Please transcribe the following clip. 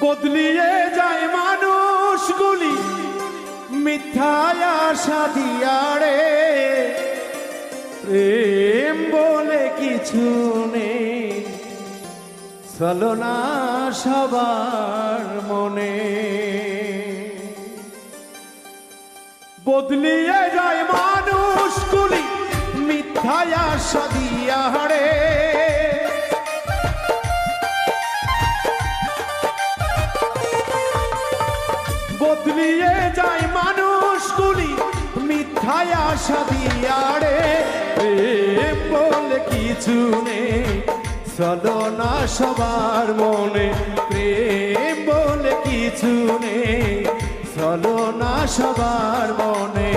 বদলিয়ে যায় মানুষগুলি মিথ্যায় আশা দিয়ারে, প্রেম বলে কিছু নেই ছলনা সবার মনে। বদলিয়ে যায় মানুষগুলি মিথ্যায় আশা দিয়ারে, বদলিয়ে যায় মানুষগুলি মিথ্যায় আশা দিয়ারে, প্রেম বলে কিছু নেই ছলনা সবার মনে, প্রেম বলে কিছু নেই ছলনা সবার মনে।